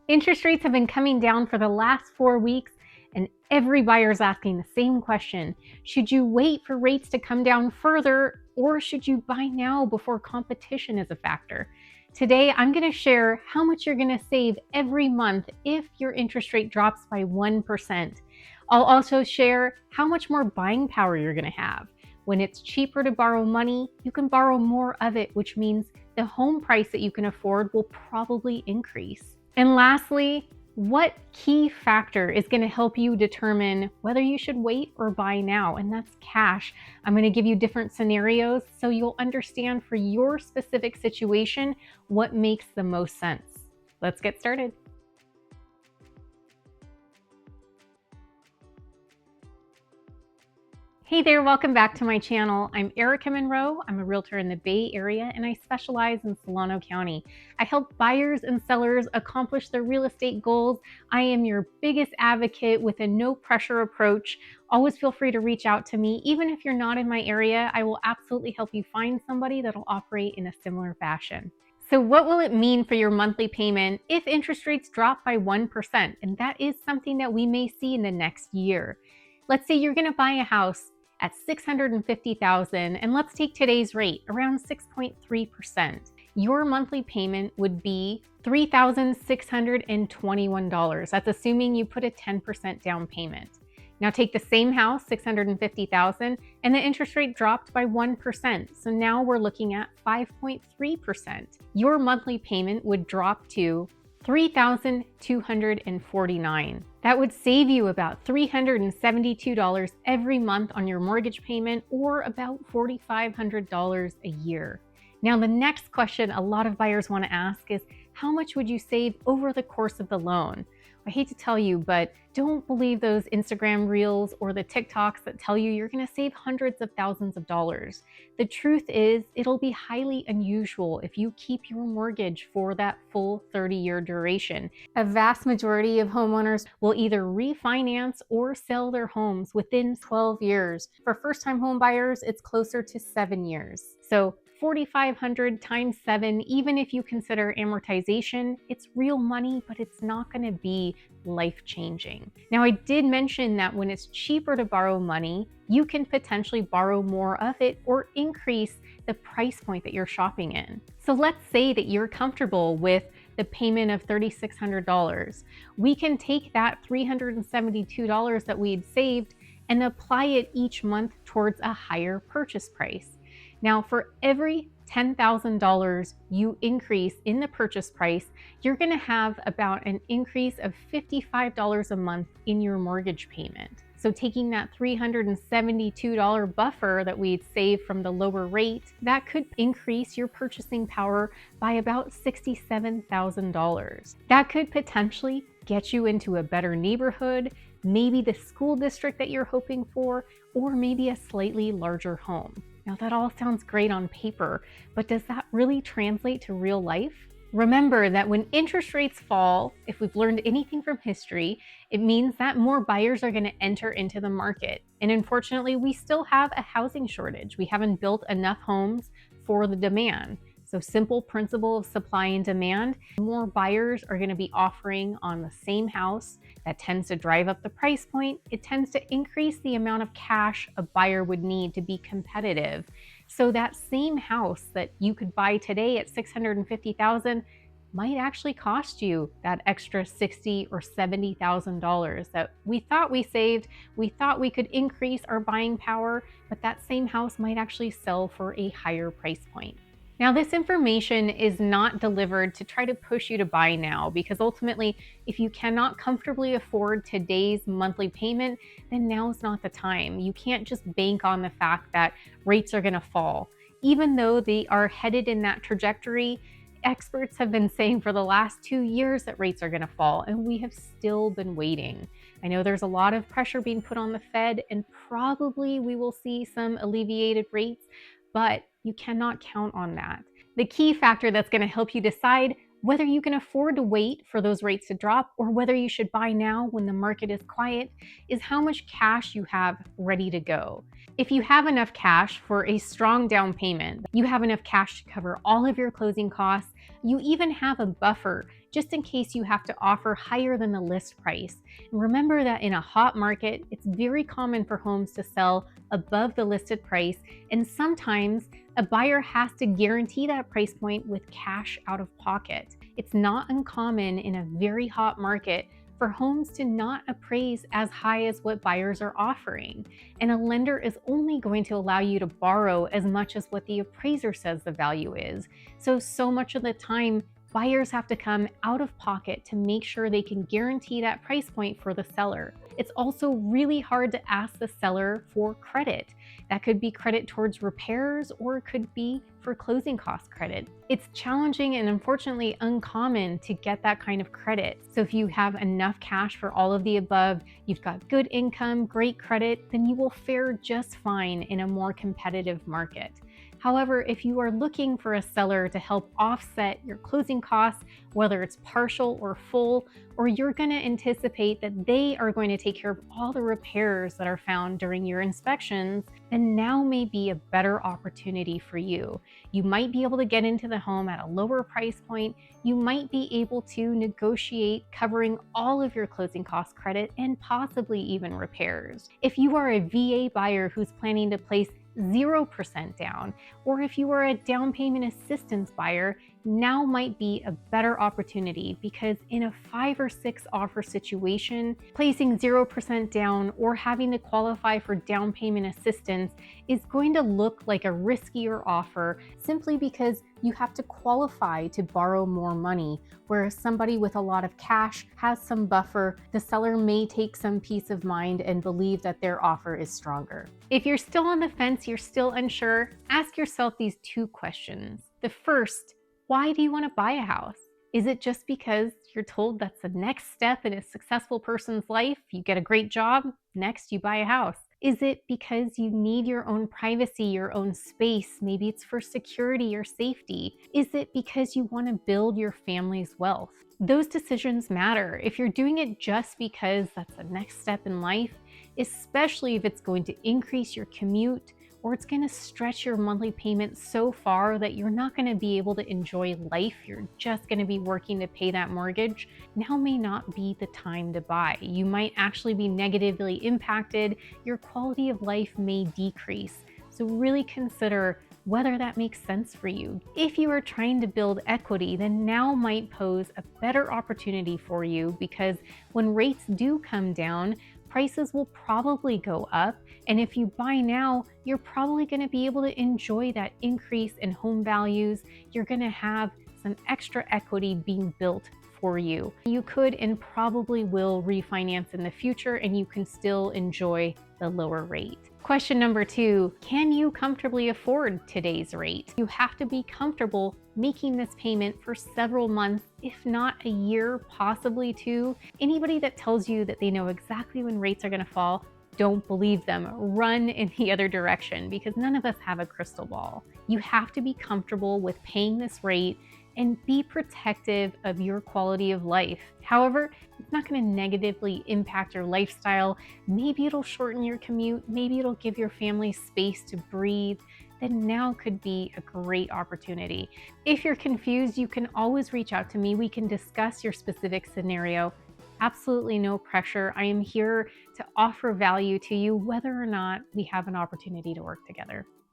Interest rates have been coming down for the last 4 weeks, and every buyer is asking the same question. Should you wait for rates to come down further, or should you buy now before competition is a factor? Today, I'm going to share how much you're going to save every month if your interest rate drops by 1%. I'll also share how much more buying power you're going to have. When it's cheaper to borrow money, you can borrow more of it, which means the home price that you can afford will probably increase. And lastly, what key factor is going to help you determine whether you should wait or buy now? And that's cash. I'm going to give you different scenarios so you'll understand for your specific situation what makes the most sense. Let's get started. Hey there, welcome back to my channel. I'm Erika Monroe. I'm a realtor in the Bay Area and I specialize in Solano County. I help buyers and sellers accomplish their real estate goals. I am your biggest advocate with a no pressure approach. Always feel free to reach out to me. Even if you're not in my area, I will absolutely help you find somebody that'll operate in a similar fashion. So what will it mean for your monthly payment if interest rates drop by 1%? And that is something that we may see in the next year. Let's say you're going to buy a house at $650,000, and let's take today's rate, around 6.3%. Your monthly payment would be $3,621. That's assuming you put a 10% down payment. Now take the same house, $650,000, and the interest rate dropped by 1%. So now we're looking at 5.3%. Your monthly payment would drop to $3,249. That would save you about $372 every month on your mortgage payment, or about $4,500 a year. Now, the next question a lot of buyers want to ask is, how much would you save over the course of the loan? I hate to tell you, but don't believe those Instagram reels or the TikToks that tell you you're going to save hundreds of thousands of dollars. The truth is, it'll be highly unusual if you keep your mortgage for that full 30-year duration. A vast majority of homeowners will either refinance or sell their homes within 12 years. For first-time home buyers, it's closer to 7 years. So $4,500 times 7, even if you consider amortization, it's real money, but it's not going to be life-changing. Now, I did mention that when it's cheaper to borrow money, you can potentially borrow more of it or increase the price point that you're shopping in. So let's say that you're comfortable with the payment of $3,600. We can take that $372 that we'd saved and apply it each month towards a higher purchase price. Now, for every $10,000 you increase in the purchase price, you're going to have about an increase of $55 a month in your mortgage payment. So taking that $372 buffer that we'd save from the lower rate, that could increase your purchasing power by about $67,000. That could potentially get you into a better neighborhood, maybe the school district that you're hoping for, or maybe a slightly larger home. Now, that all sounds great on paper, but does that really translate to real life? Remember that when interest rates fall, if we've learned anything from history, it means that more buyers are going to enter into the market. And unfortunately, we still have a housing shortage. We haven't built enough homes for the demand. So simple principle of supply and demand, more buyers are going to be offering on the same house. That tends to drive up the price point. It tends to increase the amount of cash a buyer would need to be competitive. So that same house that you could buy today at $650,000 might actually cost you that extra $60,000 or $70,000 that we thought we saved. We thought we could increase our buying power, but that same house might actually sell for a higher price point. Now, this information is not delivered to try to push you to buy now, because ultimately, if you cannot comfortably afford today's monthly payment, then now's not the time. You can't just bank on the fact that rates are going to fall. Even though they are headed in that trajectory, experts have been saying for the last 2 years that rates are going to fall, and we have still been waiting. I know there's a lot of pressure being put on the Fed, and probably we will see some alleviated rates, but you cannot count on that. The key factor that's going to help you decide whether you can afford to wait for those rates to drop or whether you should buy now when the market is quiet is how much cash you have ready to go. If you have enough cash for a strong down payment, you have enough cash to cover all of your closing costs, you even have a buffer just in case you have to offer higher than the list price. And remember that in a hot market, it's very common for homes to sell above the listed price, and sometimes a buyer has to guarantee that price point with cash out of pocket. It's not uncommon in a very hot market for homes to not appraise as high as what buyers are offering. And a lender is only going to allow you to borrow as much as what the appraiser says the value is. So much of the time, buyers have to come out of pocket to make sure they can guarantee that price point for the seller. It's also really hard to ask the seller for credit. That could be credit towards repairs, or it could be for closing cost credit. It's challenging and unfortunately uncommon to get that kind of credit. So if you have enough cash for all of the above, you've got good income, great credit, then you will fare just fine in a more competitive market. However, if you are looking for a seller to help offset your closing costs, whether it's partial or full, or you're going to anticipate that they are going to take care of all the repairs that are found during your inspections, then now may be a better opportunity for you. You might be able to get into the home at a lower price point. You might be able to negotiate covering all of your closing cost credit and possibly even repairs. If you are a VA buyer who's planning to place 0% down, or if you are a down payment assistance buyer, now might be a better opportunity, because in a 5 or 6 offer situation, placing 0% down or having to qualify for down payment assistance is going to look like a riskier offer, simply because you have to qualify to borrow more money, whereas somebody with a lot of cash has some buffer. The seller may take some peace of mind and believe that their offer is stronger. If you're still on the fence, you're still unsure, ask yourself these 2 questions. The first, why do you want to buy a house? Is it just because you're told that's the next step in a successful person's life? You get a great job, next you buy a house. Is it because you need your own privacy, your own space? Maybe it's for security or safety. Is it because you want to build your family's wealth? Those decisions matter. If you're doing it just because that's the next step in life, especially if it's going to increase your commute, or it's going to stretch your monthly payment so far that you're not going to be able to enjoy life, you're just going to be working to pay that mortgage, now may not be the time to buy. You might actually be negatively impacted. Your quality of life may decrease. So really consider whether that makes sense for you. If you are trying to build equity, then now might pose a better opportunity for you, because when rates do come down, prices will probably go up. And if you buy now, you're probably going to be able to enjoy that increase in home values. You're going to have some extra equity being built for you. You could and probably will refinance in the future, and you can still enjoy the lower rate. Question number 2, can you comfortably afford today's rate? You have to be comfortable making this payment for several months, if not a year, possibly 2. Anybody that tells you that they know exactly when rates are going to fall, don't believe them. Run in the other direction, because none of us have a crystal ball. You have to be comfortable with paying this rate and be protective of your quality of life. However, it's not going to negatively impact your lifestyle. Maybe it'll shorten your commute. Maybe it'll give your family space to breathe. Then now could be a great opportunity. If you're confused, you can always reach out to me. We can discuss your specific scenario. Absolutely no pressure. I am here to offer value to you, whether or not we have an opportunity to work together.